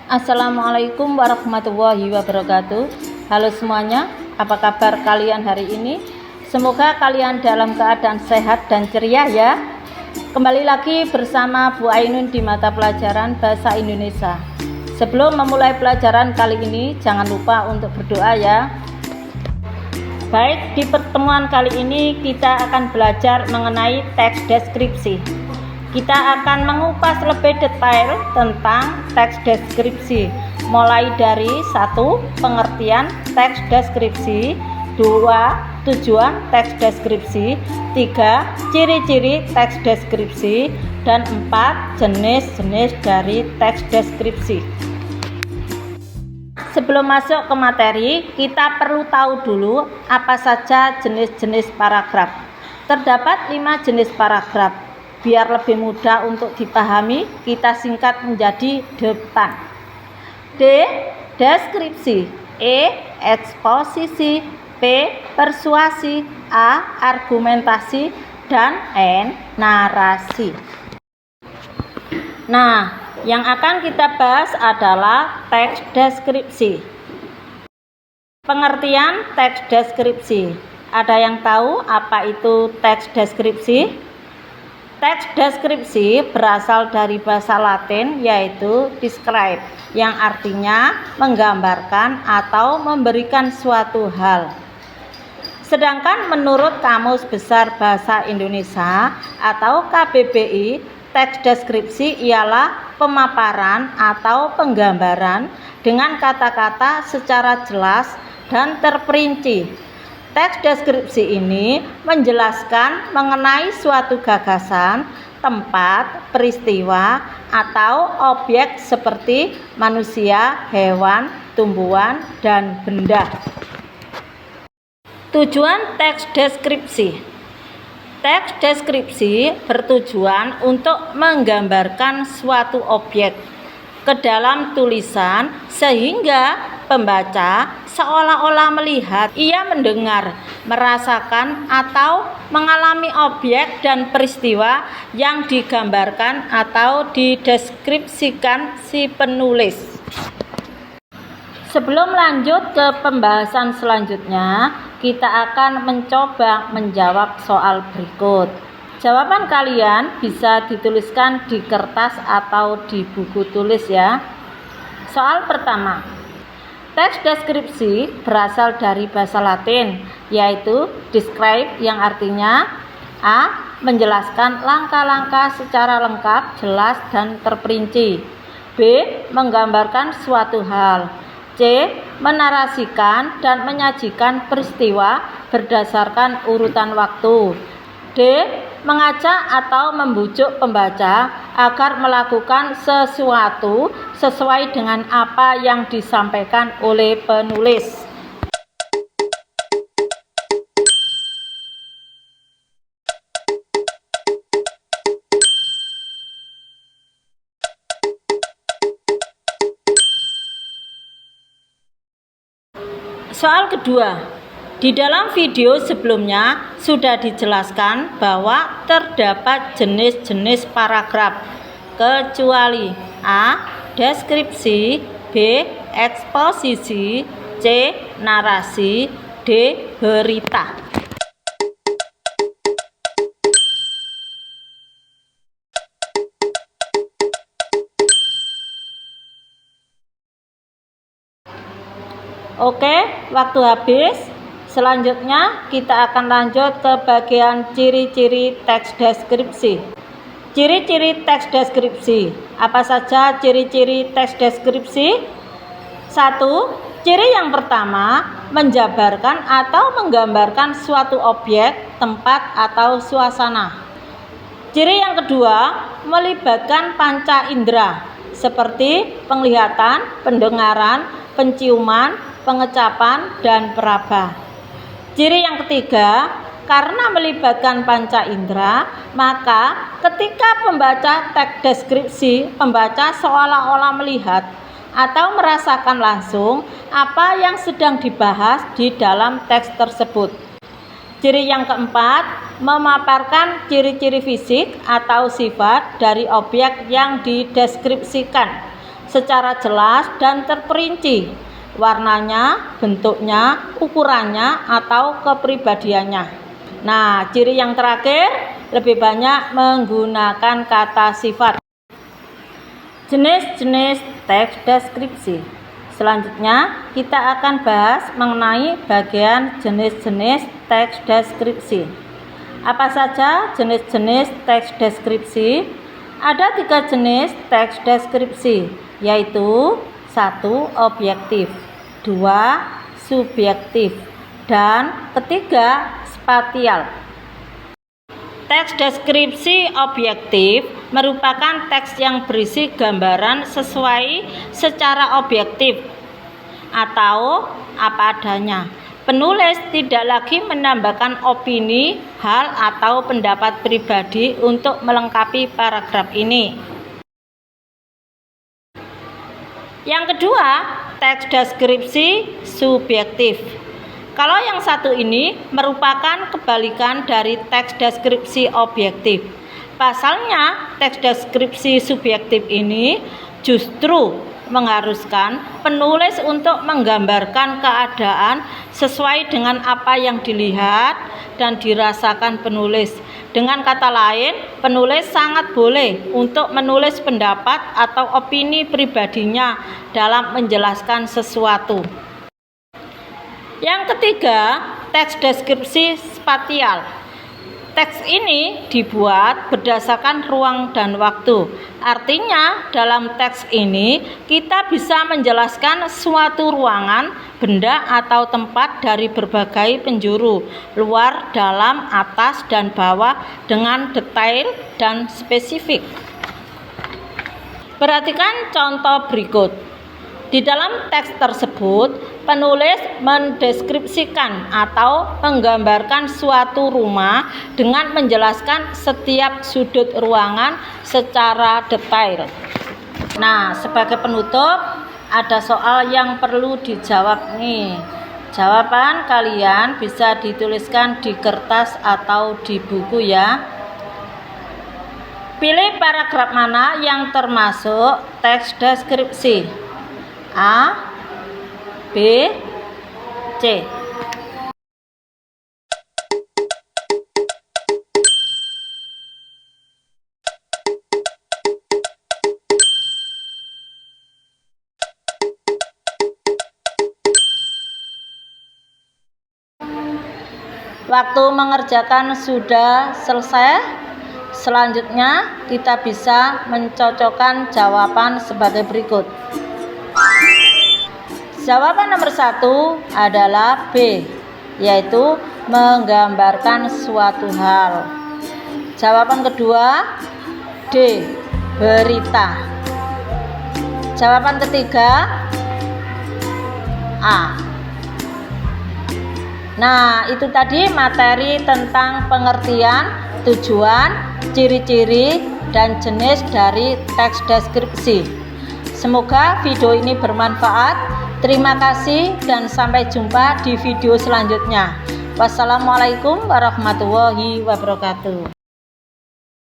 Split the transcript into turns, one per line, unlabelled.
Assalamualaikum warahmatullahi wabarakatuh. Halo semuanya, apa kabar kalian hari ini? Semoga kalian dalam keadaan sehat dan ceria ya. Kembali lagi bersama Bu Ainun di mata pelajaran Bahasa Indonesia. Sebelum memulai pelajaran kali ini, jangan lupa untuk berdoa ya. Baik, di pertemuan kali ini kita akan belajar mengenai teks deskripsi. Kita akan mengupas lebih detail tentang teks deskripsi, mulai dari 1. Pengertian teks deskripsi, 2. Tujuan teks deskripsi, 3. Ciri-ciri teks deskripsi, dan 4. Jenis-jenis dari teks deskripsi. Sebelum masuk ke materi, kita perlu tahu dulu apa saja jenis-jenis paragraf. Terdapat 5 jenis paragraf. Biar lebih mudah untuk dipahami, kita singkat menjadi depan. D. Deskripsi. E. Eksposisi. P. Persuasi. A. Argumentasi. Dan N. Narasi. Nah, yang akan kita bahas adalah teks deskripsi. Pengertian teks deskripsi. Ada yang tahu apa itu teks deskripsi? Teks deskripsi berasal dari bahasa Latin yaitu describe, yang artinya menggambarkan atau memberikan suatu hal. Sedangkan menurut Kamus Besar Bahasa Indonesia atau KBBI, teks deskripsi ialah pemaparan atau penggambaran dengan kata-kata secara jelas dan terperinci. Teks deskripsi ini menjelaskan mengenai suatu gagasan, tempat, peristiwa, atau objek seperti manusia, hewan, tumbuhan, dan benda. Tujuan teks deskripsi. Teks deskripsi bertujuan untuk menggambarkan suatu objek ke dalam tulisan sehingga pembaca seolah-olah melihat, ia mendengar, merasakan, atau mengalami objek dan peristiwa yang digambarkan atau dideskripsikan si penulis. Sebelum lanjut ke pembahasan selanjutnya, kita akan mencoba menjawab soal berikut. Jawaban kalian bisa dituliskan di kertas atau di buku tulis ya. Soal pertama. Teks deskripsi berasal dari bahasa Latin yaitu describe, yang artinya A. Menjelaskan langkah-langkah secara lengkap, jelas, dan terperinci. B. Menggambarkan suatu hal. C. Menarasikan dan menyajikan peristiwa berdasarkan urutan waktu. D. Mengajak atau membujuk pembaca agar melakukan sesuatu sesuai dengan apa yang disampaikan oleh penulis. Soal kedua. Di dalam video sebelumnya sudah dijelaskan bahwa terdapat jenis-jenis paragraf kecuali A. Deskripsi, B. Eksposisi, C. Narasi, D. Berita. Oke, waktu habis. Selanjutnya kita akan lanjut ke bagian ciri-ciri teks deskripsi. Ciri-ciri teks deskripsi. Apa saja ciri-ciri teks deskripsi? 1. Ciri yang pertama, menjabarkan atau menggambarkan suatu objek, tempat, atau suasana. Ciri yang kedua, melibatkan panca indera seperti penglihatan, pendengaran, penciuman, pengecapan, dan peraba. Ciri yang ketiga, karena melibatkan panca indera, maka ketika pembaca teks deskripsi, pembaca seolah-olah melihat atau merasakan langsung apa yang sedang dibahas di dalam teks tersebut. Ciri yang keempat, memaparkan ciri-ciri fisik atau sifat dari objek yang dideskripsikan. secara jelas dan terperinci, warnanya, bentuknya, ukurannya, atau kepribadiannya. Nah, ciri yang terakhir, lebih banyak menggunakan kata sifat. Jenis-jenis teks deskripsi. Selanjutnya, kita akan bahas mengenai bagian jenis-jenis teks deskripsi. Apa saja jenis-jenis teks deskripsi? Ada 3 jenis teks deskripsi, yaitu 1. Objektif, 2. Subjektif, dan 3. Spasial. Teks deskripsi objektif merupakan teks yang berisi gambaran sesuai secara objektif atau apa adanya. Penulis tidak lagi menambahkan opini, hal, atau pendapat pribadi untuk melengkapi paragraf ini. Yang kedua, teks deskripsi subjektif. Kalau yang satu ini merupakan kebalikan dari teks deskripsi objektif. Pasalnya, teks deskripsi subjektif ini justru mengharuskan penulis untuk menggambarkan keadaan sesuai dengan apa yang dilihat dan dirasakan penulis. Dengan kata lain, penulis sangat boleh untuk menulis pendapat atau opini pribadinya dalam menjelaskan sesuatu. Yang ketiga, teks deskripsi spasial. Teks ini dibuat berdasarkan ruang dan waktu. Artinya, dalam teks ini kita bisa menjelaskan suatu ruangan, benda atau tempat dari berbagai penjuru, luar, dalam, atas, dan bawah dengan detail dan spesifik. Perhatikan contoh berikut. Di dalam teks tersebut, penulis mendeskripsikan atau menggambarkan suatu rumah dengan menjelaskan setiap sudut ruangan secara detail. Nah, sebagai penutup, ada soal yang perlu dijawab nih. Jawaban kalian bisa dituliskan di kertas atau di buku ya. Pilih paragraf mana yang termasuk teks deskripsi. A, B, C. Waktu mengerjakan sudah selesai. Selanjutnya kita bisa mencocokkan jawaban sebagai berikut. Jawaban nomor 1 adalah B, yaitu menggambarkan suatu hal. Jawaban kedua D, berita. Jawaban ketiga A. Nah, itu tadi materi tentang pengertian, tujuan, ciri-ciri, dan jenis dari teks deskripsi. Semoga video ini bermanfaat. Terima kasih dan sampai jumpa di video selanjutnya. Wassalamualaikum warahmatullahi wabarakatuh.